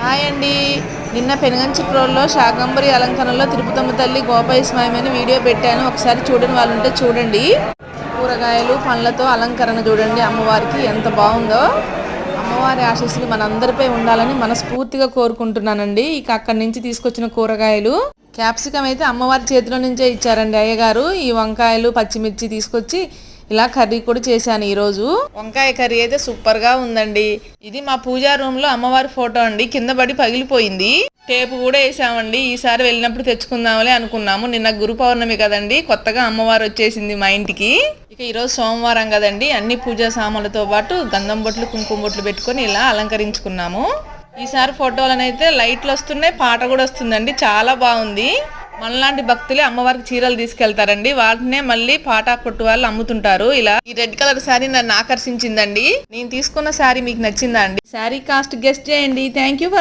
Hi అండి. నిన్న పెనుగంచిప్రోలులో శాకంబరి అలంకరణలో తిరుపతమ్మ తల్లి గోపయ్య స్వామి అని వీడియో పెట్టాను. ఒకసారి చూడని వాళ్ళు ఉంటే చూడండి. కూరగాయలు పండ్లతో అలంకరణ చూడండి. అమ్మవారికి ఎంత బాగుందో. అమ్మవారి ఆశీస్సులు మనందరిపై ఉండాలని మనస్ఫూర్తిగా కోరుకుంటున్నానండి. ఇక అక్కడి నుంచి తీసుకొచ్చిన కూరగాయలు, క్యాప్సికం అయితే అమ్మవారి చేతిలో నుంచే ఇచ్చారండి అయ్యగారు. ఈ వంకాయలు పచ్చిమిర్చి తీసుకొచ్చి ఇలా కర్రీ కూడా చేశాను ఈరోజు. వంకాయ కర్రీ అయితే సూపర్ గా ఉందండి. ఇది మా పూజా రూమ్ లో అమ్మవారి ఫోటో అండి. కింద పడి పగిలిపోయింది. టేపు కూడా వేసామండి. ఈసారి వెళ్ళినప్పుడు తెచ్చుకుందాంలే అనుకున్నాము. నిన్న గురు పౌర్ణమి కదండి, కొత్తగా అమ్మవారు వచ్చేసింది మా ఇంటికి. ఇక ఈరోజు సోమవారం కదండి, అన్ని పూజా సామాన్లతో పాటు గంధం బొట్లు కుంకుమ బొట్లు పెట్టుకొని ఇలా అలంకరించుకున్నాము. ఈసారి ఫోటోలనైతే లైట్లు వస్తున్నాయి, పాట కూడా వస్తుందండి. చాలా బాగుంది. మనలాంటి భక్తులే అమ్మవారికి చీరలు తీసుకెళ్తారండి. వాటినే మళ్ళీ పాటా కొట్టు వాళ్ళు అమ్ముతుంటారు. ఇలా ఈ రెడ్ కలర్ శారీ నన్ను ఆకర్షించిందండి. నేను తీసుకున్న శారీ మీకు నచ్చిందా అండి? శారీ కాస్ట్ గెస్ట్ చేయండి. Thank you for